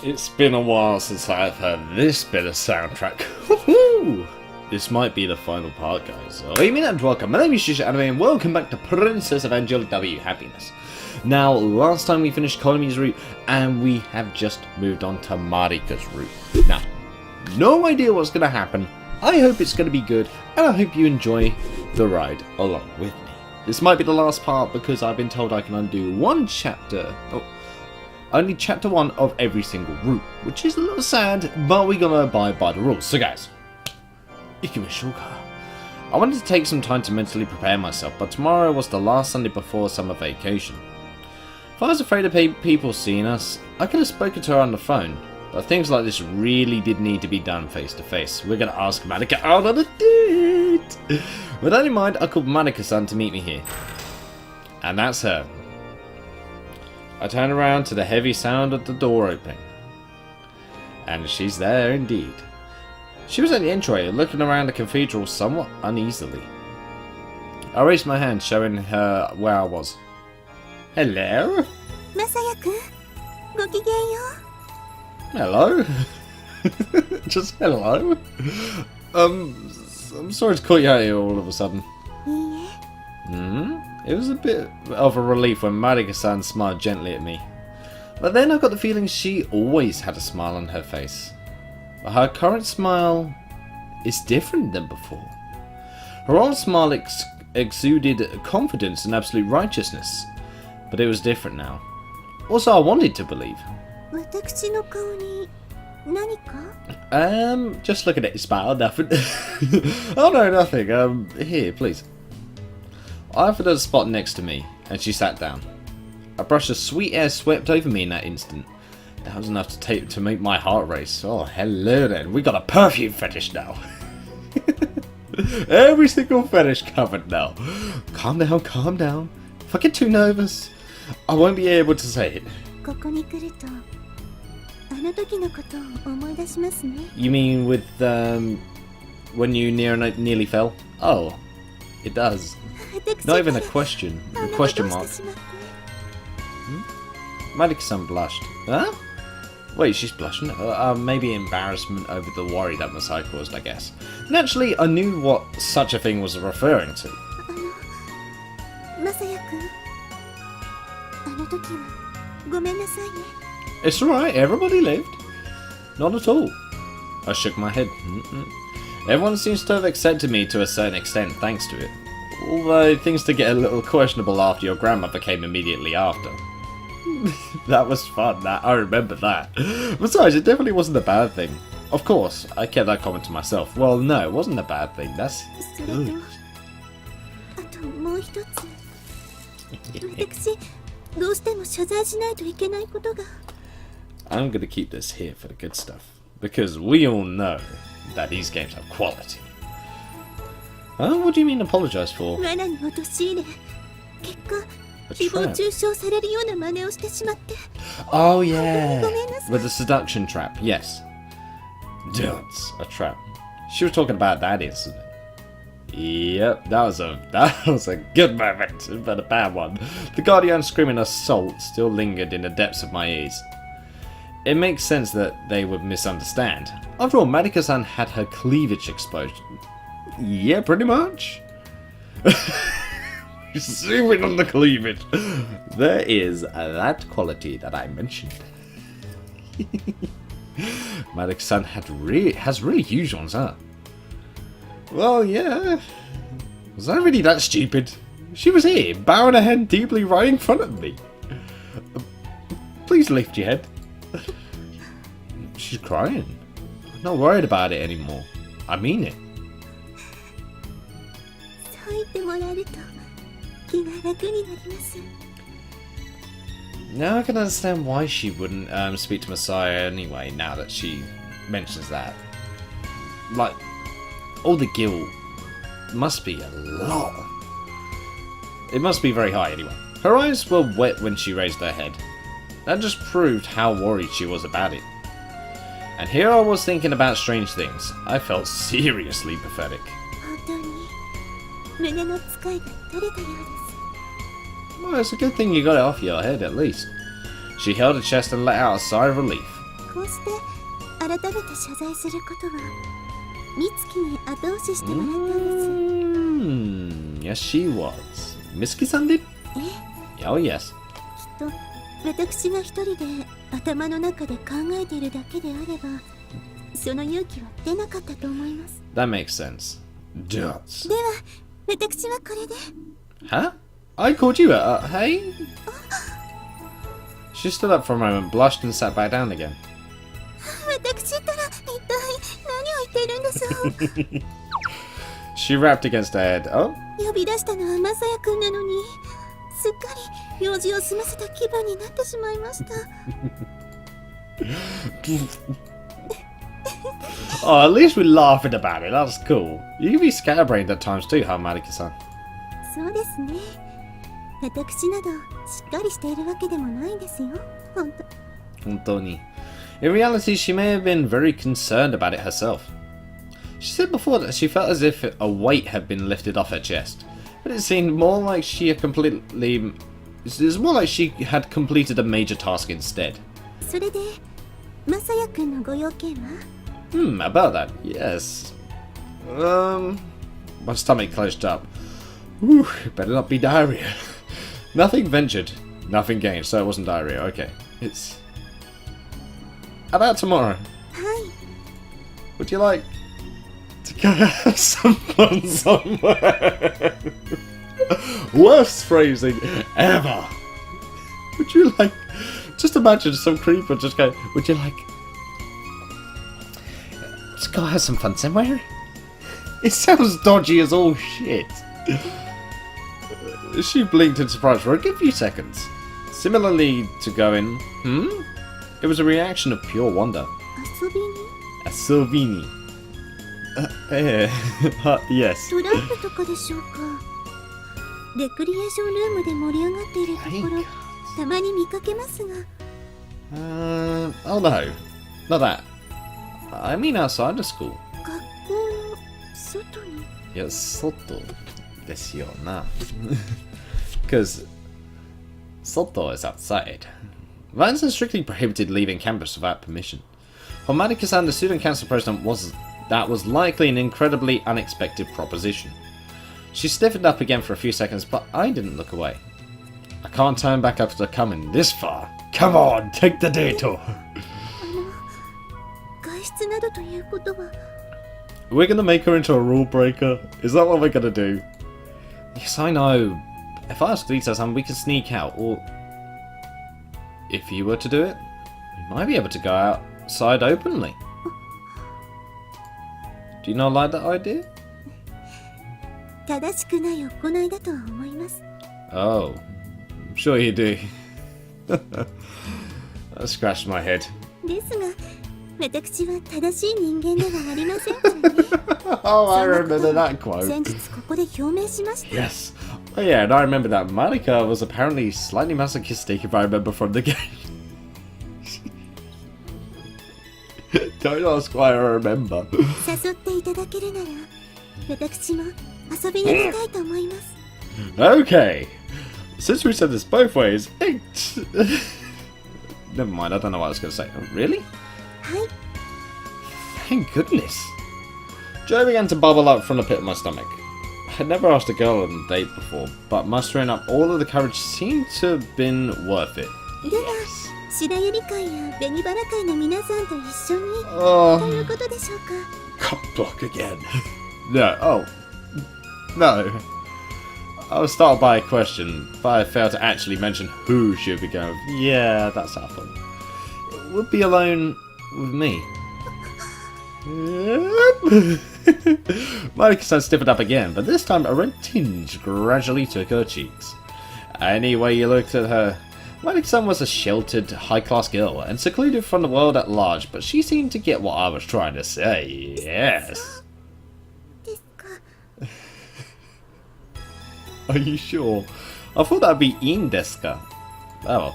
It's been a while since I've heard this bit of soundtrack. Woohoo! This might be the final part, guys. So, and welcome. My name is Yuusha Anime, and welcome back to Princess Evangile W Happiness. Now, last time we finished Konomi's route, and we have just moved on to Marika's route. Now, no idea what's going to happen. I hope it's going to be good, and I hope you enjoy the ride along with me. This might be the last part because I've been told I can undo one chapter. Only chapter 1 of every single route, which is a little sad, but we're gonna abide by the rules. So guys, I wanted to take some time to mentally prepare myself, but tomorrow was the last Sunday before summer vacation. If I was afraid of people seeing us, I could have spoken to her on the phone, but things like this really did need to be done face to face. We're gonna ask Marika out on a date! With that in mind, I called Marika-san to meet me here. And that's her. I turn around to the heavy sound of the door opening. And she's there indeed. She was at the entryway, looking around the cathedral somewhat uneasily. I raised my hand, showing her where I was. Hello? Hello? Just hello? I'm sorry to call you out here all of a sudden. It was a bit of a relief when Marika-san smiled gently at me. But then I got the feeling she always had a smile on her face. But her current smile is different than before. Her old smile exuded confidence and absolute righteousness. But it was different now. Also, I wanted to believe. Just looking at your smile, nothing. Oh no, nothing. Here, please. I offered her a spot next to me, and she sat down. A brush of sweet air swept over me in that instant. That was enough to make my heart race. Oh, hello then. We got a perfume fetish now. Every single fetish covered now. Calm down, calm down. If I get too nervous, I won't be able to say it. You mean with, when you nearly fell? Oh, it does. Not even a question. A question mark. Marika-san blushed. Huh? Wait, she's blushing? Maybe embarrassment over the worry that Masai caused, I guess. Naturally, I knew what such a thing was referring to. It's alright, everybody lived. Not at all. I shook my head. Everyone seems to have accepted me to a certain extent thanks to it. Although things did get a little questionable after your grandmother came immediately after. That was fun, I remember that. Besides, it definitely wasn't a bad thing. Of course, I kept that comment to myself. Well, no, it wasn't a bad thing, that's good. I'm gonna keep this here for the good stuff. Because we all know that these games have quality. What do you mean apologize for? A trap. Oh yeah, with the seduction trap, yes. Dance, a trap. She was talking about that incident. Yep, that was a good moment, but a bad one. The Guardian screaming assault still lingered in the depths of my ears. It makes sense that they would misunderstand. After all, Marika-san had her cleavage exposed. Yeah, pretty much. Zooming on the cleavage. There is that quality that I mentioned. Marika-san has really huge ones, huh? Well, yeah. Was I really that stupid? She was here, bowing her head deeply right in front of me. Please lift your head. She's crying. I'm not worried about it anymore. I mean it. Now I can understand why she wouldn't speak to Messiah anyway, now that she mentions that. Like, all the guilt must be a lot. It must be very high anyway. Her eyes were wet when she raised her head. That just proved how worried she was about it. And here I was thinking about strange things. I felt seriously pathetic. Well, it's a good thing you got it off your head, at least. She held her chest and let out a sigh of relief. こうして改めて謝罪することは美月に後押ししてもらったんです。Yes, she was. Mitsuki-san did? Oh, yes. きっと私が一人で頭の中で考えているだけであれば、その勇気は出なかったと思います。That makes sense. Dots. では、私はこれで。Huh? I called you hey? She stood up for a moment, blushed and sat back down again. 私ったら一体何を言っているんでしょう。She rapped against her head. Oh? 呼び出したのはマサヤくんなのに、すっかり用事を済ませた気分になってしまいました。Oh, at least we're laughing about it. That's cool. You can be scatterbrained at times too, huh, Marika-san? そうですね。私などしっかりしているわけでもないんですよ。本当。In reality, she may have been very concerned about it herself. She said before that she felt as if a weight had been lifted off her chest, but it seemed more like she had completed a major task instead. それで、マサヤくんのご用件は？ About that, yes. My stomach clenched up. Whew, better not be diarrhea. Nothing ventured, nothing gained, so it wasn't diarrhea. Okay, it's about tomorrow. はい。Would you like to go have some fun somewhere? Worst phrasing ever. Would you like? Just imagine some creeper just go. Would you like? Let's go have some fun somewhere. It sounds dodgy as all shit. She blinked in surprise for a good few seconds. Similarly to going, It was a reaction of pure wonder. 遊びに？ Asovini. Yes. トランプとかでしょうか。レクリエーションルームで盛り上がっているところ、たまに見かけますが。Oh no. Not that. I mean outside the school. 学校の外に？ Yeah, soto desu yo na. Because soto is outside. Violence is strictly prohibited leaving campus without permission. For Marika-san, the student council president was likely an incredibly unexpected proposition. She stiffened up again for a few seconds, but I didn't look away. I can't turn back after coming this far. Come on, take the detour. 外出などということは。We're gonna make her into a rule breaker? Is that what we're gonna do? Yes, I know. If I ask Lisa-san, we can sneak out, or if you were to do it, we might be able to go outside openly. Do you not like that idea? 正しくない行いだとは思います。 Oh, I'm sure you do. I scratched my head. ですが、私は正しい人間ではありませんからね。Oh, I remember that quote. 先日ここで表明しました。 Yes. Oh yeah, and I remember that Marika was apparently slightly masochistic, if I remember from the game. Don't ask why I remember. 誘っていただけるなら、私も遊びに行きたいと思います。 Okay. Since we said this both ways, never mind, I don't know what I was going to say. Oh, really? はい。 Thank goodness. Joy began to bubble up from the pit of my stomach. I had never asked a girl on a date before, but mustering up all of the courage seemed to have been worth it. では、白百合会や紅花会の皆さんと一緒に、ということでしょうか。Cop block again. No, oh. No. I was startled by a question, but I failed to actually mention who she would be going with. Yeah, that's our fun. It would be alone with me. Marika-san stiffened up again, but this time a red tinge gradually took her cheeks. Any way you looked at her, Marika-san was a sheltered, high-class girl and secluded from the world at large, but she seemed to get what I was trying to say. Yes. ですか。 Are you sure? I thought that'd be in desu ka. Oh,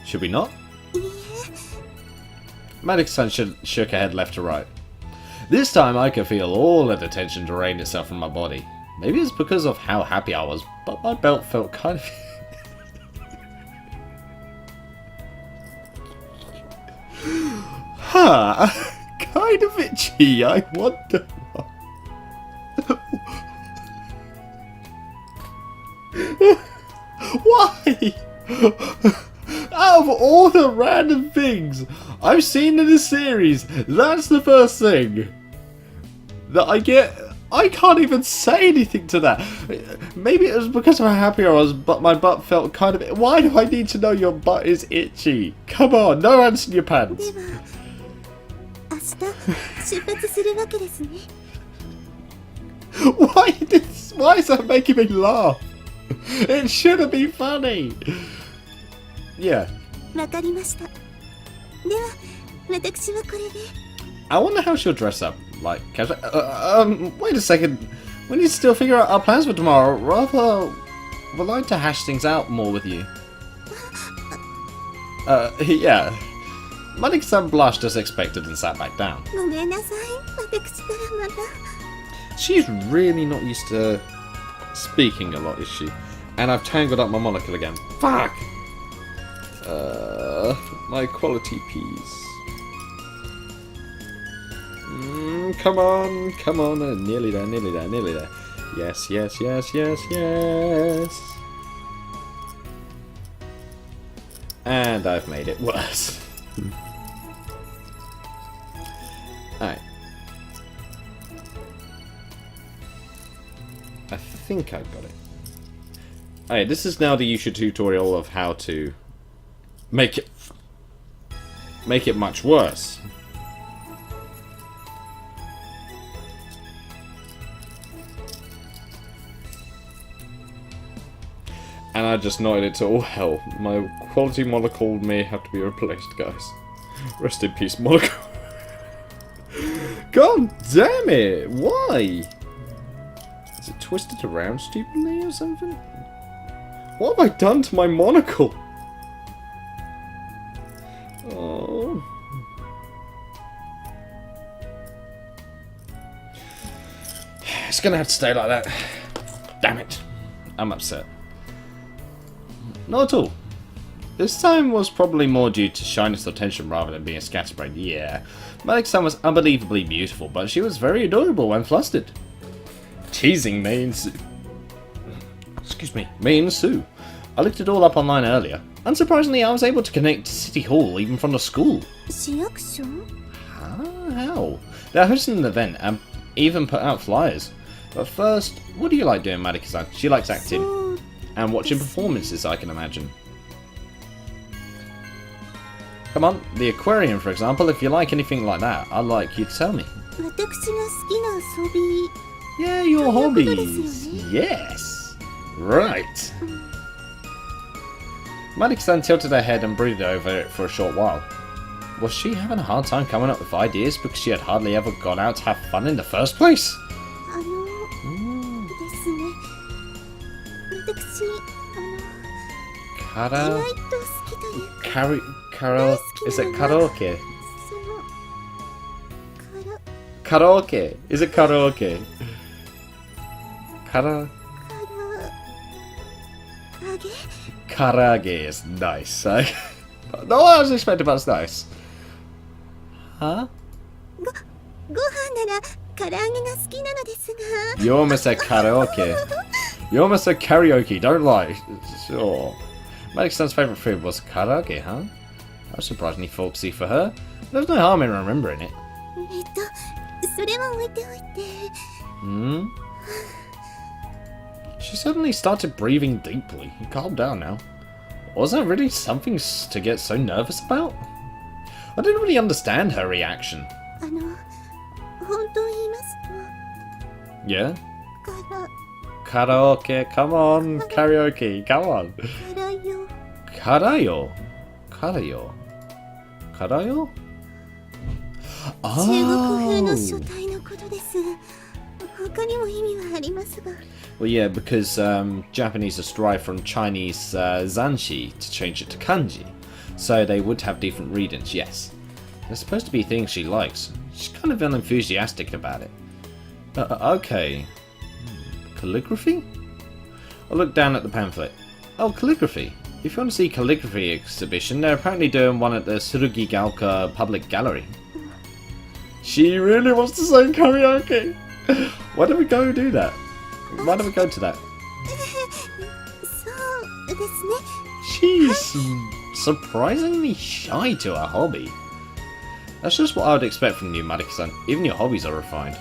should we not? いいえ。 Marika-san shook her head left to right. This time I could feel all the tension drain itself from my body. Maybe it's because of how happy I was, but my belt felt kind of... kind of itchy. I wonder why. Out of all the random things I've seen in this series, that's the first thing that I get. I can't even say anything to that. Maybe it was because of how happy I was, but my butt felt kind of... Why do I need to know your butt is itchy? Come on, no ants in your pants. では明日出発するわけですね。 Why is that making me laugh? It shouldn't be funny. Yeah. わかりました。では私はこれで。 I wonder how she'll dress up. Like, casual. Wait a second. We need to still figure out our plans for tomorrow. Rather, would like to hash things out more with you. Yeah. Manik-san blushed as expected and sat back down. ごめんなさい。私からまた。 She's really not used to speaking a lot, is she? And I've tangled up my monocle again. Fuck! My quality piece. Come on, come on. Nearly there, nearly there, nearly there. Yes, yes, yes, yes, yes. And I've made it worse. Alright. I think I've got it. Alright, this is now the Yuusha tutorial of how to make it much worse. And I just nodded it to all hell. My quality monocle may have to be replaced, guys. Rest in peace, monocle. God damn it! Why? Is it twisted around stupidly or something? What have I done to my monocle? Oh. It's gonna have to stay like that. Damn it. I'm upset. Not at all. This time was probably more due to shyness or tension rather than being a scatterbrain. Yeah. Manik-san was unbelievably beautiful, but she was very adorable when flustered. Teasing me and Sue. Excuse me. Me and Sue. I looked it all up online earlier. Unsurprisingly, I was able to connect to City Hall even from the school. 市役所? How? They're hosting an event and even put out flyers. But first, what do you like doing, Manik-san? She likes acting. And watching performances, I can imagine. Come on, the aquarium, for example. If you like anything like that, I'd like you to tell me. 私が好きな遊び. Yeah, your hobbies. Yes. Right. Manik-san tilted her head and brooded over it for a short while. Was she having a hard time coming up with ideas because she had hardly ever gone out to have fun in the first place? ですね。私、意 Kara... 外と好きというか。 Is it karaoke? その、Karaoke. Is it karaoke? Kara... 揚げ? Karage is nice. No, I was expecting, but it's nice. Huh? ご飯なら唐揚げが好きなのですが。 You almost said karaoke. You almost said karaoke, don't lie. Sure. Manik-san's favourite food was karaage, huh? That was surprisingly folksy for her. There's no harm in remembering it. それは置いておいて。 Hmm? She suddenly started breathing deeply. Calm down now. Was that really something to get so nervous about? I didn't really understand her reaction. 本当言いますと。 Yeah? Karaoke, come on. Karaoke, come on. からよ。 Karayo? Karayo? 中国風の書体のことです。他にも意味はありますが。 Well, yeah, because Japanese is derived from Chinese zanshi to change it to kanji. So they would have different readings, yes. They're supposed to be things she likes. She's kind of unenthusiastic about it. Okay. Calligraphy? I looked down at the pamphlet. Oh, calligraphy. If you want to see calligraphy exhibition, they're apparently doing one at the Surugigaoka Public Gallery. She really wants to sing karaoke. Why don't we go do that? Why don't we go to that? そうですね。 She's surprisingly shy to her hobby. That's just what I would expect from you, Marika-san. Even your hobbies are refined.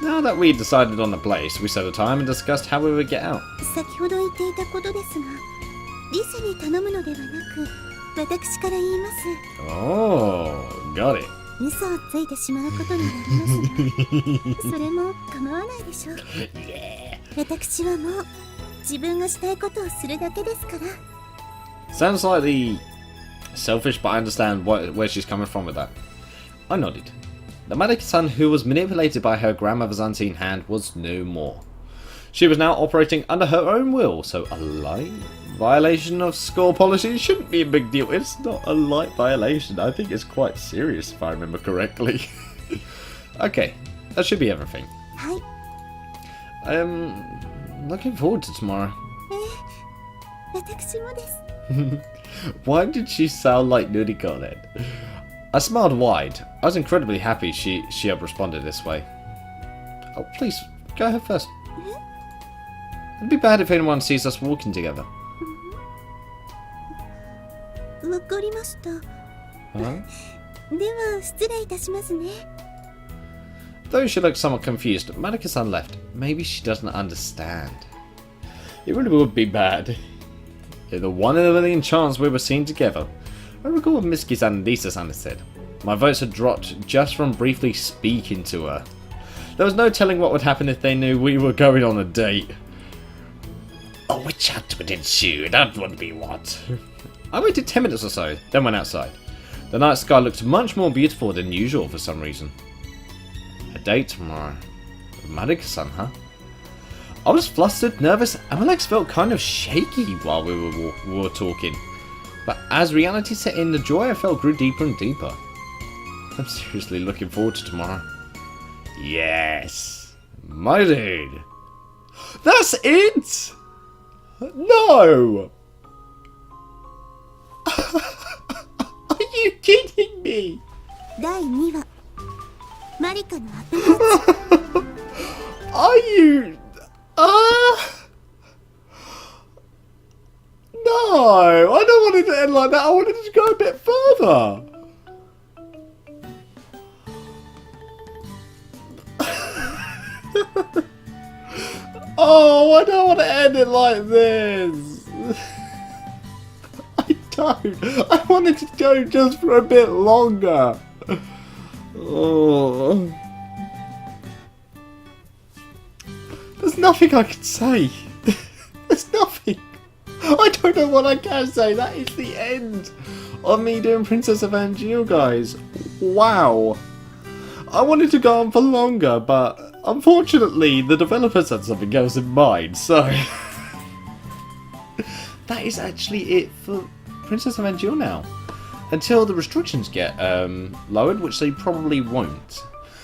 Now that we decided on the place, we set a time and discussed how we would get out. 先ほど言っていたことですが、リサに頼むのではなく、私から言います。 Oh, got it. 嘘をついてしまうことになりますが、それも構わないでしょう。私はもう自分がしたいことをするだけですから。 Sounds slightly selfish, but I understand where she's coming from with that. I nodded. The Marika-san who was manipulated by her grandmother's unseen hand was no more. She was now operating under her own will, so a light violation of school policy shouldn't be a big deal. It's not a light violation. I think it's quite serious if I remember correctly. Okay, that should be everything. はい。 Looking forward to tomorrow. 私もです。 Why did she sound like Nuriko then? I smiled wide. I was incredibly happy she had responded this way. Oh, please, go ahead first. It'd be bad if anyone sees us walking together. わかりました。 Huh? では失礼いたしますね。 Though she looked somewhat confused, Marika-san left. Maybe she doesn't understand. It really would be bad. The 1 in a million chance we were seen together. I recall what Mitsuki-san and Lisa-san had said. My voice had dropped just from briefly speaking to her. There was no telling what would happen if they knew we were going on a date. A witch hunt would ensue, that would be what? I waited 10 minutes or so, then went outside. The night sky looked much more beautiful than usual for some reason. A date tomorrow. With Marika-san, huh? I was flustered, nervous, and my legs felt kind of shaky while we were talking. But as reality set in, the joy I felt grew deeper and deeper. I'm seriously looking forward to tomorrow. Yes! My dude! That's it! No! Are you kidding me? 第2話、マリカのアプローチ。 Are you... No! I don't want it to end like that. I wanted it to go a bit further. Oh, I don't want to end it like this. I don't. I wanted to go just for a bit longer. Oh. There's nothing I can say. There's nothing. I don't know what I can say. That is the end of me doing Princess Evangile, guys. Wow. I wanted to go on for longer, but unfortunately the developers had something else in mind, so... That is actually it for Princess Evangile now. Until the restrictions get lowered, which they probably won't.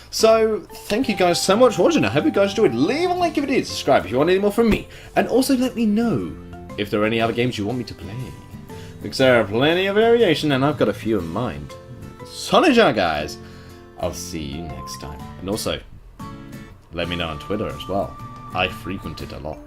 So, thank you guys so much for watching. I hope you guys enjoyed. Leave a like if it is. Subscribe if you want any more from me. And also let me know if there are any other games you want me to play. Because there are plenty of variation and I've got a few in mind. Sonic, guys. I'll see you next time. And also, let me know on Twitter as well. I frequent it a lot.